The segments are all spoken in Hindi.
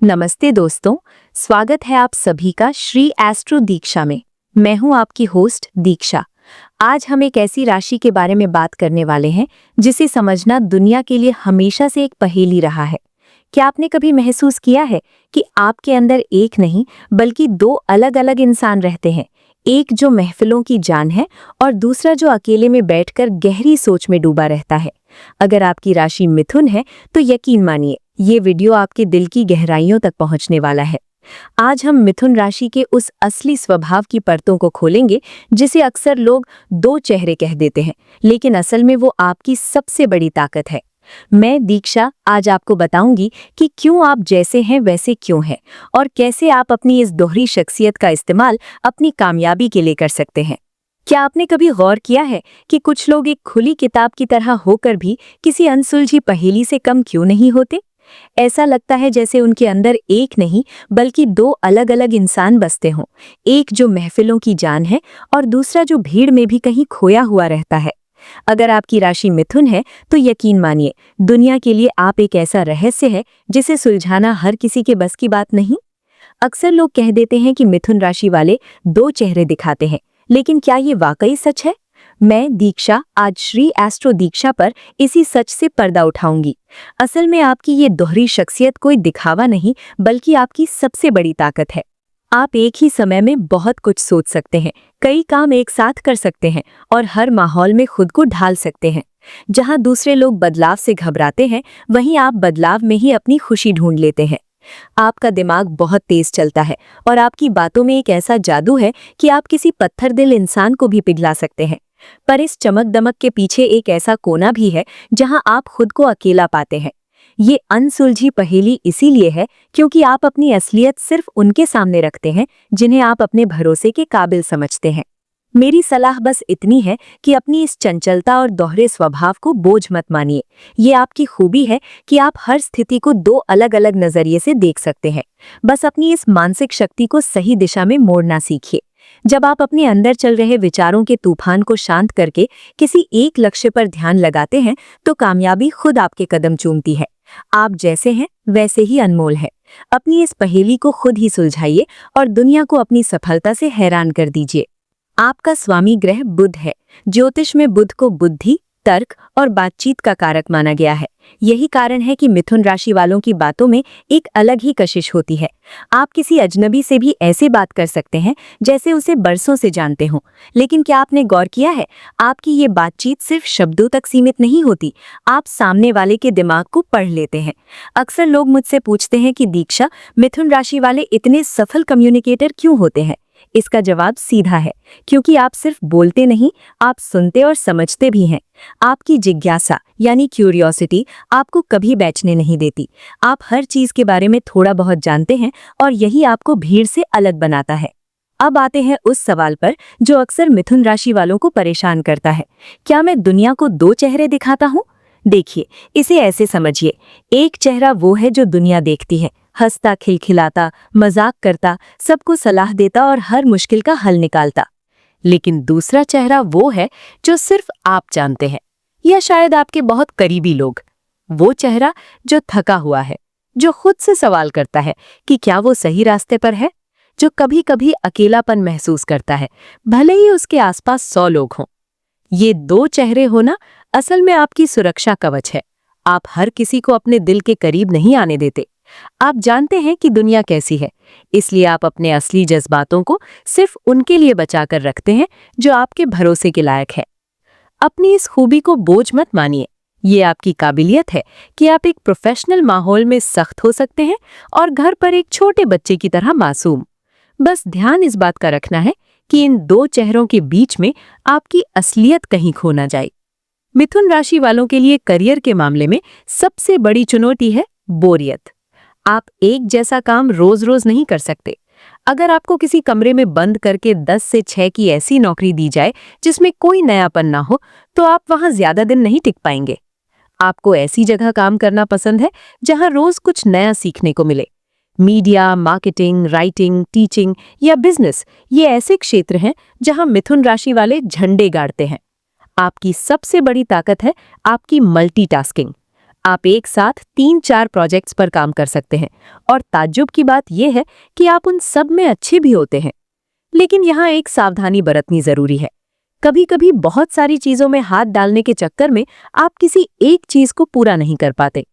नमस्ते दोस्तों, स्वागत है आप सभी का श्री एस्ट्रो दीक्षा में। मैं हूं आपकी होस्ट दीक्षा। आज हम एक ऐसी राशि के बारे में बात करने वाले हैं जिसे समझना दुनिया के लिए हमेशा से एक पहेली रहा है। क्या आपने कभी महसूस किया है कि आपके अंदर एक नहीं बल्कि दो अलग अलग इंसान रहते हैं? एक जो महफिलों की जान है और दूसरा जो अकेले में बैठकर गहरी सोच में डूबा रहता है। अगर आपकी राशि मिथुन है तो यकीन मानिए ये वीडियो आपके दिल की गहराइयों तक पहुंचने वाला है। आज हम मिथुन राशि के उस असली स्वभाव की परतों को खोलेंगे जिसे अक्सर लोग दो चेहरे कह देते हैं, लेकिन असल में वो आपकी सबसे बड़ी ताकत है। मैं दीक्षा आज आपको बताऊंगी कि क्यों आप जैसे हैं वैसे क्यों हैं और कैसे आप अपनी इस दोहरी शख्सियत का इस्तेमाल अपनी कामयाबी के लिए कर सकते हैं। क्या आपने कभी गौर किया है कि कुछ लोग एक खुली किताब की तरह होकर भी किसी अनसुलझी पहेली से कम क्यों नहीं होते? ऐसा लगता है जैसे उनके अंदर एक नहीं बल्कि दो अलग अलग इंसान बसते हों। एक जो महफिलों की जान है और दूसरा जो भीड़ में भी कहीं खोया हुआ रहता है। अगर आपकी राशि मिथुन है तो यकीन मानिए दुनिया के लिए आप एक ऐसा रहस्य है जिसे सुलझाना हर किसी के बस की बात नहीं। अक्सर लोग कह देते हैं कि मिथुन राशि वाले दो चेहरे दिखाते हैं, लेकिन क्या ये वाकई सच है? मैं दीक्षा आज श्री एस्ट्रो दीक्षा पर इसी सच से पर्दा उठाऊंगी। असल में आपकी ये दोहरी शख्सियत कोई दिखावा नहीं बल्कि आपकी सबसे बड़ी ताकत है। आप एक ही समय में बहुत कुछ सोच सकते हैं, कई काम एक साथ कर सकते हैं और हर माहौल में खुद को ढाल सकते हैं। जहां दूसरे लोग बदलाव से घबराते हैं, वहीं आप बदलाव में ही अपनी खुशी ढूंढ लेते हैं। आपका दिमाग बहुत तेज चलता है और आपकी बातों में एक ऐसा जादू है कि आप किसी पत्थर दिल इंसान को भी पिघला सकते हैं। पर इस चमक दमक के पीछे एक ऐसा कोना भी है जहां आप खुद को अकेला पाते हैं। ये अनसुलझी पहेली इसीलिए है क्योंकि आप अपनी असलियत सिर्फ उनके सामने रखते हैं जिन्हें आप अपने भरोसे के काबिल समझते हैं। मेरी सलाह बस इतनी है कि अपनी इस चंचलता और दोहरे स्वभाव को बोझ मत मानिए। ये आपकी खूबी है कि आप हर स्थिति को दो अलग अलग नजरिए से देख सकते हैं। बस अपनी इस मानसिक शक्ति को सही दिशा में मोड़ना सीखिए। जब आप अपने अंदर चल रहे विचारों के तूफान को शांत करके किसी एक लक्ष्य पर ध्यान लगाते हैं तो कामयाबी खुद आपके कदम चूमती है। आप जैसे हैं वैसे ही अनमोल है। अपनी इस पहेली को खुद ही सुलझाइए और दुनिया को अपनी सफलता से हैरान कर दीजिए। आपका स्वामी ग्रह बुध है। ज्योतिष में बुध को बुद्धि, तर्क और बातचीत का कारक माना गया है। यही कारण है कि मिथुन राशि वालों की बातों में एक अलग ही कशिश होती है। आप किसी अजनबी से भी ऐसे बात कर सकते हैं जैसे उसे बरसों से जानते हों। लेकिन क्या आपने गौर किया है, आपकी ये बातचीत सिर्फ शब्दों तक सीमित नहीं होती, आप सामने वाले के दिमाग को पढ़ लेते हैं। अक्सर लोग मुझसे पूछते हैं कि दीक्षा, मिथुन राशि वाले इतने सफल कम्युनिकेटर क्यों होते हैं? इसका जवाब सीधा है, क्योंकि आप सिर्फ बोलते नहीं, आप सुनते और समझते भी हैं। आपकी जिज्ञासा यानी क्यूरियोसिटी आपको कभी बेचने नहीं देती। आप हर चीज के बारे में थोड़ा बहुत जानते हैं और यही आपको भीड़ से अलग बनाता है। अब आते हैं उस सवाल पर जो अक्सर मिथुन राशि वालों को परेशान करता है। क्या मैं दुनिया को दो चेहरे दिखाता हूँ? देखिए, इसे ऐसे समझिए, एक चेहरा वो है जो दुनिया देखती है, हंसता, खिलखिलाता, मजाक करता, सबको सलाह देता और हर मुश्किल का हल निकालता। लेकिन दूसरा चेहरा वो है जो सिर्फ आप जानते हैं, या शायद आपके बहुत करीबी लोग। वो चेहरा जो थका हुआ है, जो खुद से सवाल करता है कि क्या वो सही रास्ते पर है, जो कभी कभी अकेलापन महसूस करता है भले ही उसके आसपास 100 लोग हों। ये दो चेहरे होना असल में आपकी सुरक्षा कवच है। आप हर किसी को अपने दिल के करीब नहीं आने देते। आप जानते हैं कि दुनिया कैसी है, इसलिए आप अपने असली जज्बातों को सिर्फ उनके लिए बचाकर रखते हैं जो आपके भरोसे के लायक है। अपनी इस खूबी को बोझ मत मानिए। ये आपकी काबिलियत है कि आप एक प्रोफेशनल माहौल में सख्त हो सकते हैं और घर पर एक छोटे बच्चे की तरह मासूम। बस ध्यान इस बात का रखना है कि इन दो चेहरों के बीच में आपकी असलियत कहीं खो ना जाए। मिथुन राशि वालों के लिए करियर के मामले में सबसे बड़ी चुनौती है बोरियत। आप एक जैसा काम रोज रोज नहीं कर सकते। अगर आपको किसी कमरे में बंद करके 10 से 6 की ऐसी नौकरी दी जाए जिसमें कोई नयापन ना हो, तो आप वहां ज्यादा दिन नहीं टिक पाएंगे। आपको ऐसी जगह काम करना पसंद है जहां रोज कुछ नया सीखने को मिले। मीडिया, मार्केटिंग, राइटिंग, टीचिंग या बिजनेस, ये ऐसे क्षेत्र हैं जहां मिथुन राशि वाले झंडे गाड़ते हैं। आपकी सबसे बड़ी ताकत है आपकी मल्टीटास्किंग। आप एक साथ 3-4 प्रोजेक्ट्स पर काम कर सकते हैं और ताज्जुब की बात यह है कि आप उन सब में अच्छे भी होते हैं। लेकिन यहाँ एक सावधानी बरतनी जरूरी है। कभी कभी बहुत सारी चीजों में हाथ डालने के चक्कर में आप किसी एक चीज को पूरा नहीं कर पाते।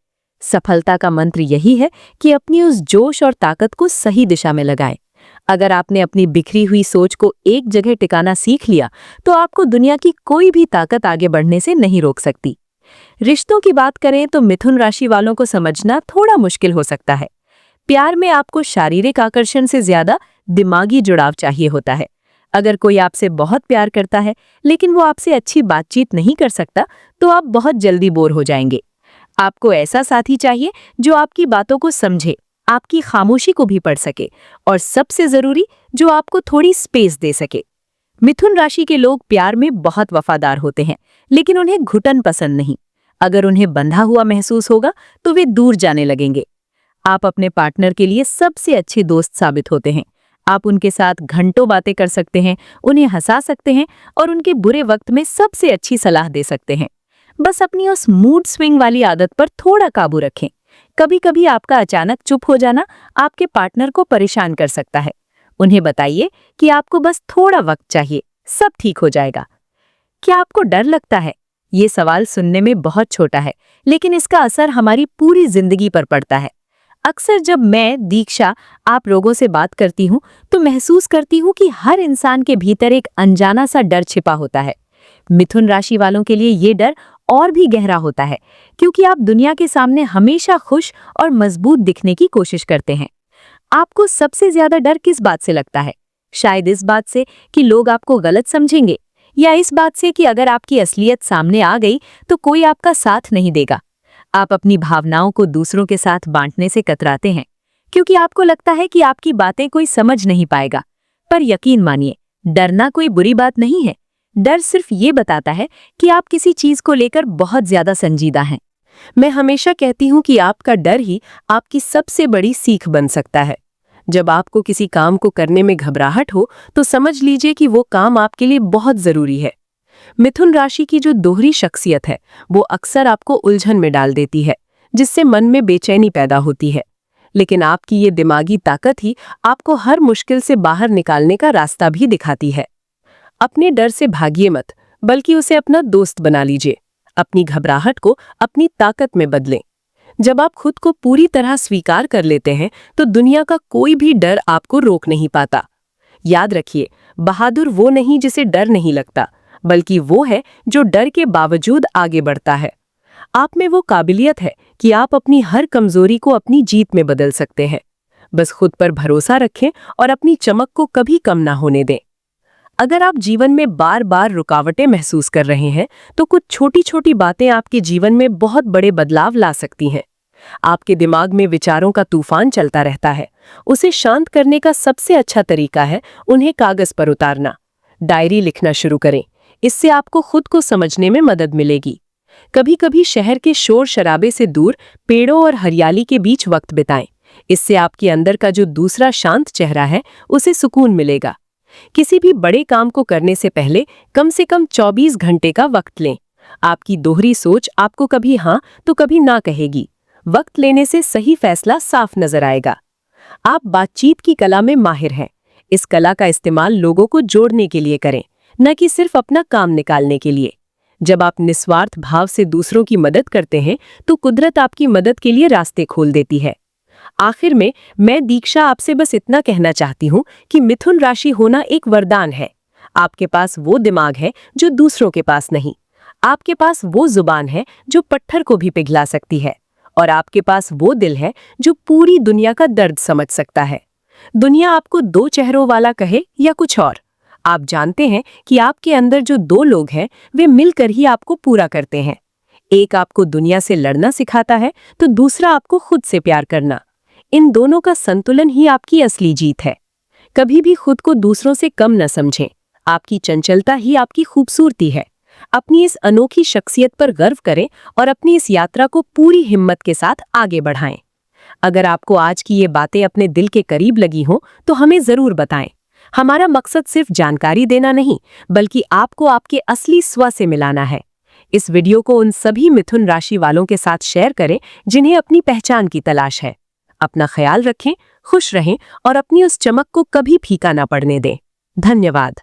सफलता का मंत्र यही है कि अपनी उस जोश और ताकत को सही दिशा में लगाएं। अगर आपने अपनी बिखरी हुई सोच को एक जगह टिकाना सीख लिया तो आपको दुनिया की कोई भी ताकत आगे बढ़ने से नहीं रोक सकती। रिश्तों की बात करें तो मिथुन राशि वालों को समझना थोड़ा मुश्किल हो सकता है। प्यार में आपको शारीरिक आकर्षण से ज्यादा दिमागी जुड़ाव चाहिए होता है। अगर कोई आपसे बहुत प्यार करता है लेकिन वो आपसे अच्छी बातचीत नहीं कर सकता तो आप बहुत जल्दी बोर हो जाएंगे। आपको ऐसा साथी चाहिए जो आपकी बातों को समझे, आपकी खामोशी को भी पढ़ सके और सबसे जरूरी जो आपको थोड़ी स्पेस दे सके। मिथुन राशि के लोग प्यार में बहुत वफादार होते हैं लेकिन उन्हें घुटन पसंद नहीं। अगर उन्हें बंधा हुआ महसूस होगा तो वे दूर जाने लगेंगे। आप अपने पार्टनर के लिए सबसे अच्छे दोस्त साबित होते हैं। आप उनके साथ घंटों बातें कर सकते हैं, उन्हें हंसा सकते हैं और उनके बुरे वक्त में सबसे अच्छी सलाह दे सकते हैं। बस अपनी उस मूड स्विंग वाली आदत पर थोड़ा काबू रखें। कभी कभी आपका अचानक चुप हो जाना आपके पार्टनर को परेशान कर सकता है। उन्हें बताइए कि आपको बस थोड़ा वक्त चाहिए, सब ठीक हो जाएगा। क्या आपको डर लगता है? ये सवाल सुनने में बहुत छोटा है लेकिन इसका असर हमारी पूरी जिंदगी पर पड़ता है। अक्सर जब मैं, दीक्षा, आप लोगों से बात करती हूँ तो महसूस करती हूँ कि हर इंसान के भीतर एक अनजाना सा डर छिपा होता है। मिथुन राशि वालों के लिए ये डर और भी गहरा होता है क्योंकि आप दुनिया के सामने हमेशा खुश और मजबूत दिखने की कोशिश करते हैं। आपको सबसे ज्यादा डर किस बात से लगता है? शायद इस बात से कि लोग आपको गलत समझेंगे, या इस बात से कि अगर आपकी असलियत सामने आ गई तो कोई आपका साथ नहीं देगा। आप अपनी भावनाओं को दूसरों के साथ बांटने से कतराते हैं क्योंकि आपको लगता है कि आपकी बातें कोई समझ नहीं पाएगा। पर यकीन मानिए, डरना कोई बुरी बात नहीं है। डर सिर्फ ये बताता है कि आप किसी चीज को लेकर बहुत ज्यादा संजीदा हैं। मैं हमेशा कहती हूँ कि आपका डर ही आपकी सबसे बड़ी सीख बन सकता है। जब आपको किसी काम को करने में घबराहट हो तो समझ लीजिए कि वो काम आपके लिए बहुत जरूरी है। मिथुन राशि की जो दोहरी शख्सियत है वो अक्सर आपको उलझन में डाल देती है, जिससे मन में बेचैनी पैदा होती है। लेकिन आपकी ये दिमागी ताकत ही आपको हर मुश्किल से बाहर निकालने का रास्ता भी दिखाती है। अपने डर से भागिए मत, बल्कि उसे अपना दोस्त बना लीजिए। अपनी घबराहट को अपनी ताकत में बदलें। जब आप खुद को पूरी तरह स्वीकार कर लेते हैं तो दुनिया का कोई भी डर आपको रोक नहीं पाता। याद रखिए, बहादुर वो नहीं जिसे डर नहीं लगता, बल्कि वो है जो डर के बावजूद आगे बढ़ता है। आप में वो काबिलियत है कि आप अपनी हर कमजोरी को अपनी जीत में बदल सकते हैं। बस खुद पर भरोसा रखें और अपनी चमक को कभी कम ना होने दें। अगर आप जीवन में बार बार रुकावटें महसूस कर रहे हैं तो कुछ छोटी छोटी बातें आपके जीवन में बहुत बड़े बदलाव ला सकती हैं। आपके दिमाग में विचारों का तूफान चलता रहता है। उसे शांत करने का सबसे अच्छा तरीका है उन्हें कागज पर उतारना। डायरी लिखना शुरू करें। इससे आपको खुद को समझने में मदद मिलेगी। कभी कभी शहर के शोर शराबे से दूर पेड़ों और हरियाली के बीच वक्त बिताएं। इससे आपके अंदर का जो दूसरा शांत चेहरा है उसे सुकून मिलेगा। किसी भी बड़े काम को करने से पहले कम से कम 24 घंटे का वक्त लें। आपकी दोहरी सोच आपको कभी हाँ तो कभी ना कहेगी। वक्त लेने से सही फैसला साफ नजर आएगा। आप बातचीत की कला में माहिर हैं। इस कला का इस्तेमाल लोगों को जोड़ने के लिए करें, न कि सिर्फ अपना काम निकालने के लिए। जब आप निस्वार्थ भाव से दूसरों की मदद करते हैं तो कुदरत आपकी मदद के लिए रास्ते खोल देती है। आखिर में मैं दीक्षा आपसे बस इतना कहना चाहती हूँ कि मिथुन राशि होना एक वरदान है। आपके पास वो दिमाग है जो दूसरों के पास नहीं। आपके पास वो जुबान है जो पत्थर को भी पिघला सकती है। और आपके पास वो दिल है जो पूरी दुनिया का दर्द समझ सकता है। दुनिया आपको दो चेहरों वाला कहे या कुछ और, आप जानते हैं कि आपके अंदर जो दो लोग हैं वे मिलकर ही आपको पूरा करते हैं। एक आपको दुनिया से लड़ना सिखाता है तो दूसरा आपको खुद से प्यार करना। इन दोनों का संतुलन ही आपकी असली जीत है। कभी भी खुद को दूसरों से कम न समझें। आपकी चंचलता ही आपकी खूबसूरती है। अपनी इस अनोखी शख्सियत पर गर्व करें और अपनी इस यात्रा को पूरी हिम्मत के साथ आगे बढ़ाएं। अगर आपको आज की ये बातें अपने दिल के करीब लगी हों तो हमें जरूर बताएं। हमारा मकसद सिर्फ जानकारी देना नहीं, बल्कि आपको आपके असली स्व से मिलाना है। इस वीडियो को उन सभी मिथुन राशि वालों के साथ शेयर करें जिन्हें अपनी पहचान की तलाश है। अपना ख्याल रखें, खुश रहें और अपनी उस चमक को कभी फीका ना पड़ने दें। धन्यवाद।